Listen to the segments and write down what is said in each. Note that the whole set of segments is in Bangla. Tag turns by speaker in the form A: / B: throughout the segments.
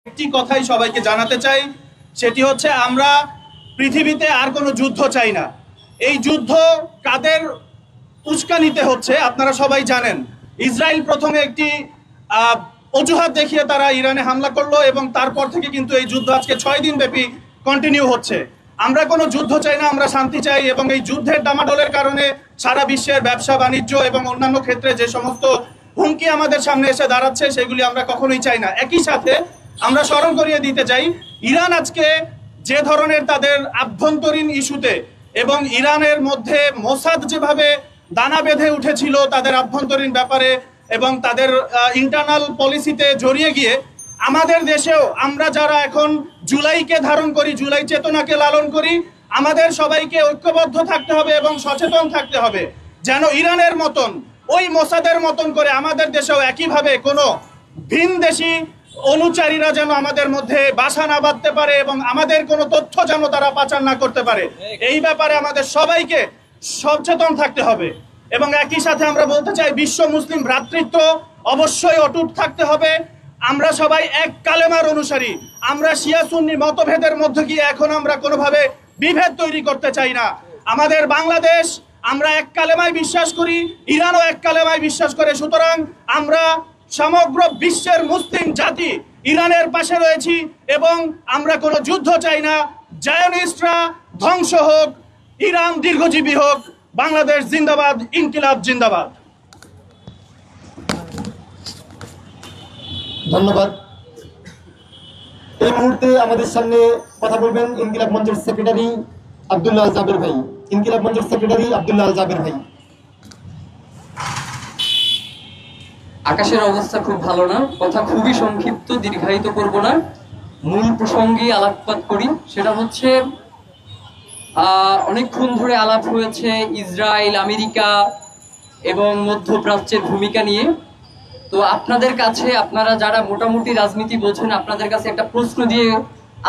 A: একটি কথাই সবাইকে জানাতে চাই, সেটি হচ্ছে আমরা পৃথিবীতে আর কোনো যুদ্ধ চাই না। এই যুদ্ধ কাদের উস্কানিতে হচ্ছে আপনারা সবাই জানেন। ইসরায়েল প্রথমে একটি অজুহাত দেখিয়ে তারা ইরানে হামলা করলো এবং তারপর থেকে কিন্তু এই যুদ্ধ আজকে 6 দিন ব্যাপী কন্টিনিউ হচ্ছে। আমরা কোনো যুদ্ধ চাই না, আমরা শান্তি চাই এবং এই যুদ্ধের ডামাডোলের কারণে সারা বিশ্বের ব্যবসা বাণিজ্য এবং অন্যান্য ক্ষেত্রে যে সমস্ত হুমকি আমাদের সামনে এসে দাঁড়াচ্ছে সেগুলি আমরা কখনোই চাই না। একই সাথে আমরা স্মরণ করিয়ে দিতে চাই, ইরান আজকে যে ধরনের তাদের আভ্যন্তরীণ ইস্যুতে এবং ইরানের মধ্যে মোসাদ যেভাবে দানা বেঁধে উঠেছিল তাদের আভ্যন্তরীণ ব্যাপারে এবং তাদের ইন্টারনাল পলিসিতে জড়িয়ে গিয়ে আমাদের দেশেও আমরা যারা এখন জুলাইকে ধারণ করি, জুলাই চেতনাকে লালন করি, আমাদের সবাইকে ঐক্যবদ্ধ থাকতে হবে এবং সচেতন থাকতে হবে যেন ইরানের মতন ওই মোসাদের মতন করে আমাদের দেশেও একইভাবে কোনো ভিনদেশি অনুচারীরা যেন আমাদের মধ্যে বাসা না বাঁধতে পারে এবং আমাদের কোনো তথ্য যেন তারা পাচার না করতে পারে। এই ব্যাপারে আমাদের সবাইকে সচেতন থাকতে হবে এবং একই সাথে আমরা বলতে চাই বিশ্ব মুসলিম ভ্রাতৃত্ব অবশ্যই অটুট থাকতে হবে। আমরা সবাই এক কালেমার অনুসারী, আমরা শিয়া সুন্নি মতভেদের মধ্যে গিয়ে এখন আমরা কোনোভাবে বিভেদ তৈরি করতে চাই না। আমাদের বাংলাদেশ, আমরা এক কালেমায় বিশ্বাস করি, ইরানও এক কালেমায় বিশ্বাস করে। সুতরাং আমরা সমগ্র বিশ্বের মুসলিম জাতি ইরানের পাশে রয়েছি এবং আমরা কোনো যুদ্ধ চাই না। জায়নিস্টরা ধ্বংস হোক, ইরান দীর্ঘজীবী হোক, বাংলাদেশ জিন্দাবাদ, ইনকিলাব জিন্দাবাদ।
B: ধন্যবাদ। এই মুহূর্তে আমাদের সামনে কথা বলবেন ইনকিলাব মঞ্চের সেক্রেটারি আব্দুল্লাহ আল জাবের ভাই। ইনকিলাব মঞ্চের সেক্রেটারি আব্দুল্লাহ আল জাবের ভাই।
C: আকাশের অবস্থা খুব ভালো না, কথা খুবই সংক্ষিপ্ত, দীর্ঘায়িত করব না, মূল প্রসঙ্গে আলোকপাত করি। সেটা হচ্ছে অনেকক্ষণ ধরে আলাপ হয়েছে ইসরায়েল, আমেরিকা এবং মধ্যপ্রাচ্যের ভূমিকা নিয়ে। তো আপনাদের কাছে, আপনারা যারা মোটামুটি রাজনীতি বোঝেন, আপনাদের কাছে একটা প্রশ্ন দিয়ে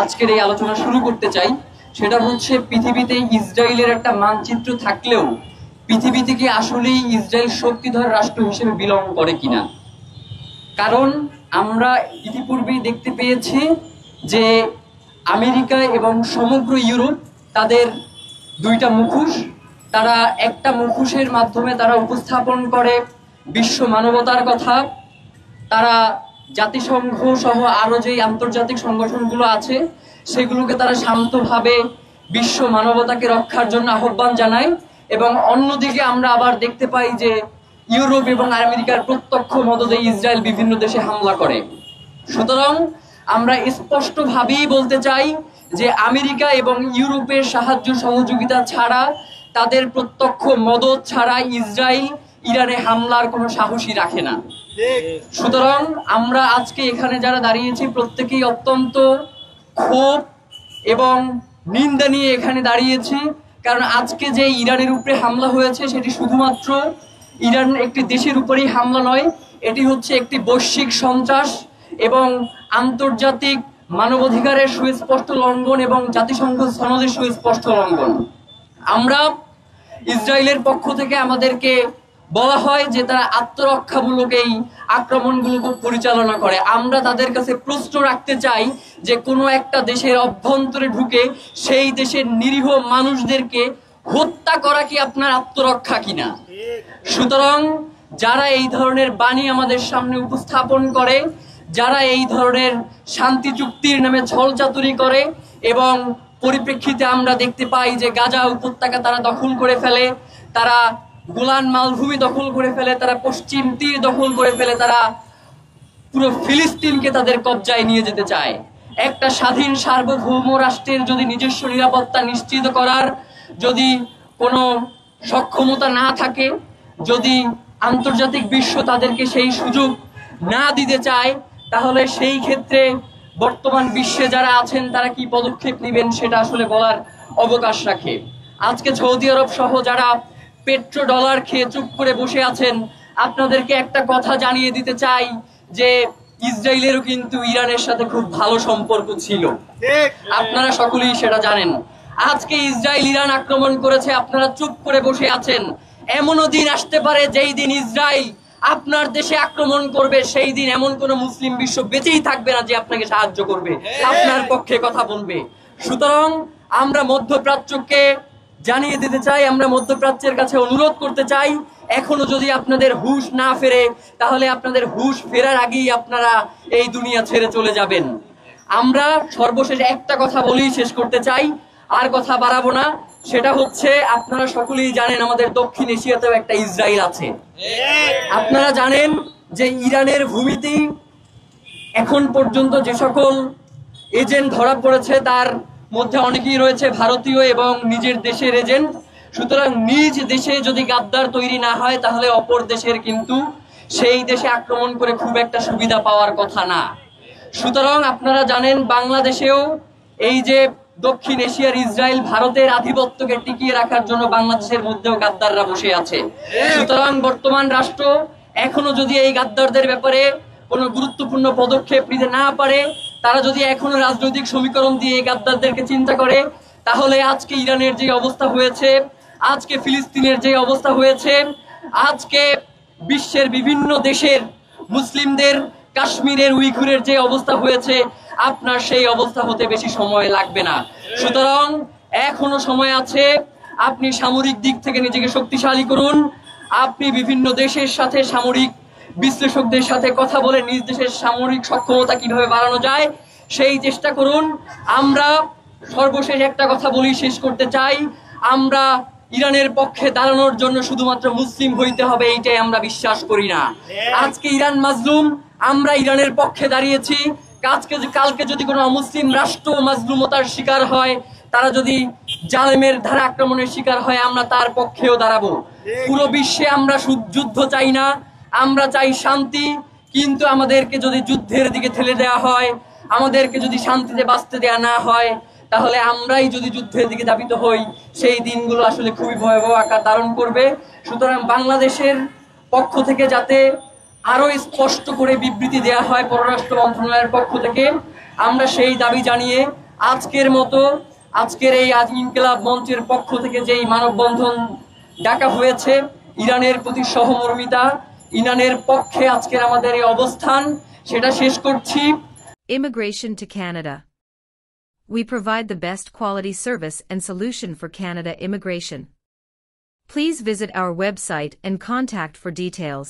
C: আজকের এই আলোচনা শুরু করতে চাই। সেটা হচ্ছে, পৃথিবীতে ইসরায়েলের একটা মানচিত্র থাকলেও পৃথিবী থেকে আসলেই ইসরায়েল শক্তিধর রাষ্ট্র হিসেবে বিলং করে কিনা? কারণ আমরা ইতিপূর্বেই দেখতে পেয়েছি যে আমেরিকা এবং সমগ্র ইউরোপ তাদের দুইটা মুখোশ, তারা একটা মুখোশের মাধ্যমে তারা উপস্থাপন করে বিশ্ব মানবতার কথা। তারা জাতিসংঘ সহ আরো যে আন্তর্জাতিক সংগঠনগুলো আছে সেগুলোকে তারা শান্তভাবে বিশ্ব মানবতাকে রক্ষার জন্য আহ্বান জানায় এবং অন্যদিকে আমরা আবার দেখতে পাই যে ইউরোপ এবং আমেরিকার প্রত্যক্ষ মদদে ইসরায়েল বিভিন্ন দেশে হামলা করে। সুতরাং আমরা স্পষ্টভাবেই বলতে চাই যে আমেরিকা এবং ইউরোপের সাহায্য সহযোগিতা ছাড়া, তাদের প্রত্যক্ষ মদদ ছাড়া ইসরায়েল ইরানে হামলার কোনো সাহসই রাখে না। সুতরাং আমরা আজকে এখানে যারা দাঁড়িয়েছি প্রত্যেকেই অত্যন্ত ক্ষোভ এবং নিন্দা নিয়ে এখানে দাঁড়িয়েছি। কারণ আজকে যে ইরানের উপরে হামলা হয়েছে সেটি শুধুমাত্র ইরান একটি দেশের উপরেই হামলা নয়, এটি হচ্ছে একটি বৈশ্বিক সন্ত্রাস এবং আন্তর্জাতিক মানবাধিকারের সুস্পষ্ট লঙ্ঘন এবং জাতিসংঘ সনদের সুস্পষ্ট লঙ্ঘন। আমরা ইসরায়েলের পক্ষ থেকে আমাদেরকে বলা হয় যে তারা আত্মরক্ষামূলক এই আক্রমণগুলোকে পরিচালনা করে। আমরা তাদের কাছে প্রশ্ন রাখতে চাই যে কোনো একটা দেশের অভ্যন্তরে ঢুকে সেই দেশের নিরীহ মানুষদেরকে হত্যা করা কি আপনার আত্মরক্ষা কিনা? সুতরাং যারা এই ধরনের বাণী আমাদের সামনে উপস্থাপন করে, যারা এই ধরনের শান্তি চুক্তির নামে ছলচাতুরি করে এবং পরিপ্রেক্ষিতে আমরা দেখতে পাই যে গাজা উপত্যকা তারা দখল করে ফেলে, তারা গোলান মালভূমি দখল করে ফেলে, তারা পশ্চিম তীর দখল করে ফেলে, তারা পুরো ফিলিস্তিনকে তাদের কবজায় নিয়ে যেতে চায়। একটা স্বাধীন সার্বভৌম রাষ্ট্রের যদি নিজস্ব নিরাপত্তা নিশ্চিত করার যদি কোনো সক্ষমতা না থাকে, যদি আন্তর্জাতিক বিশ্ব তাদেরকে সেই সুযোগ না দিতে চায়, তাহলে সেই ক্ষেত্রে বর্তমান বিশ্বে যারা আছেন তারা কি পদক্ষেপ নেবেন সেটা আসলে বলার অবকাশ রাখে। আজকে সৌদি আরব সহ যারা পেট্রো ডলার খেয়ে চুপ করে বসে আছেন, আপনাদেরকে একটা কথা জানিয়ে দিতে চাই যে ইসরায়েলেরও কিন্তু ইরানের সাথে খুব ভালো সম্পর্ক ছিল, আপনারা সকলেই সেটা জানেন। আজকে ইসরায়েল ইরান আক্রমণ করেছে, আপনারা চুপ করে বসে আছেন। এমনও দিন আসতে পারে যেই দিন ইসরায়েল আপনার দেশে আক্রমণ করবে, সেই দিন এমন কোন মুসলিম বিশ্ব বেঁচেই থাকবে না যে আপনাকে সাহায্য করবে, আপনার পক্ষে কথা বলবে। সুতরাং আমরা মধ্যপ্রাচ্যকে জানিয়ে দিতে চাই, আমরা মধ্যপ্রাচ্যের কাছে অনুরোধ করতে চাই, এখনো যদি আপনাদের হুঁশ না ফেরে তাহলে আপনাদের হুঁশ ফেরার আগেই আপনারা এই দুনিয়া ছেড়ে চলে যাবেন। আমরা সর্বশেষ একটা কথা বলেই শেষ করতে চাই, আর কথা বাড়াবো না। সেটা হচ্ছে, আপনারা সকলেই জানেন আমাদের দক্ষিণ এশিয়াতেও একটা ইসরায়েল আছে। আপনারা জানেন যে ইরানের ভূমিতেই এখন পর্যন্ত যে সকল এজেন্ট ধরা পড়েছে তার মধ্যে অনেকেই রয়েছে ভারতীয় এবং নিজের দেশের এজেন্ট। সুতরাং নিজ দেশে যদি গাদ্দার তৈরি না হয় তাহলে অপর দেশের কিন্তু সেই দেশে আক্রমণ করে খুব একটা সুবিধা পাওয়ার কথা না। সুতরাং আপনারা জানেন বাংলাদেশেও এই যে দক্ষিণ এশিয়ার ইসরায়েল ভারতের আধিপত্যকে টিকিয়ে রাখার জন্য বাংলাদেশের মধ্যেও গাদ্দাররা বসে আছে। সুতরাং বর্তমান রাষ্ট্র এখনো যদি এই গাদ্দারদের ব্যাপারে কোনো গুরুত্বপূর্ণ পদক্ষেপ নিতে না পারে, তারা যদি এখনো রাজনৈতিক সমীকরণ দিয়ে এই গাদ্দারদেরকে চিন্তা করে, তাহলে আজকে ইরানের যে অবস্থা হয়েছে, আজকে ফিলিস্তিনের যে অবস্থা হয়েছে, আজকে বিশ্বের বিভিন্ন দেশের মুসলিমদের কাশ্মীরের উইঘুরের যে অবস্থা হয়েছে, আপনার সেই অবস্থা হতে বেশি সময় লাগবে না। সুতরাং এখনো সময় আছে, আপনি সামরিক দিক থেকে নিজেকে শক্তিশালী করুন। আপনি বিভিন্ন দেশের সাথে সামরিক বিশ্লেষকদের সাথে কথা বলে নিজ দেশের সামরিক সক্ষমতা কিভাবে বাড়ানো যায় সেই চেষ্টা করুন। আমরা সর্বশেষ একটা কথা বলি শেষ করতে চাই, আমরা ইরানের পক্ষে দাঁড়ানোর জন্য শুধুমাত্র মুসলিম হইতে হবে এইটাই আমরা বিশ্বাস করি না। আজকে ইরান মাজলুম, আমরা ইরানের পক্ষে দাঁড়িয়েছি। কালকে যদি কোনো অমুসলিম রাষ্ট্র মাজলুমতার শিকার হয়, তারা যদি জালেমের ধারা আক্রমণের শিকার হয়, আমরা তার পক্ষেও দাঁড়াবো। পুরো বিশ্বে আমরা যুদ্ধ চাই না, আমরা চাই শান্তি। কিন্তু আমাদেরকে যদি যুদ্ধের দিকে ঠেলে দেওয়া হয়, আমাদেরকে যদি শান্তিতে বাঁচতে দেওয়া না হয়, তাহলে আমরাই যদি যুদ্ধের দিকে ধাবিত হই, সেই দিনগুলো আসলে খুবই ভয়াবহ আকার ধারণ করবে। সুতরাং বাংলাদেশের পক্ষ থেকে যাতে আরো স্পষ্ট করে বিবৃতি দেওয়া হয় পররাষ্ট্র মন্ত্রণালয়ের পক্ষ থেকে, আমরা সেই দাবি জানিয়ে আজকের এই ইনকিলাব মঞ্চের পক্ষ থেকে যেই মানববন্ধন ডাকা হয়েছে, ইরানের প্রতি সহমর্মিতা, ইরানের পক্ষে আজকের আমাদের এই অবস্থান, সেটা শেষ করছি।
D: Immigration to Canada. We provide the best quality service and solution for Canada immigration. Please visit our website and contact for details.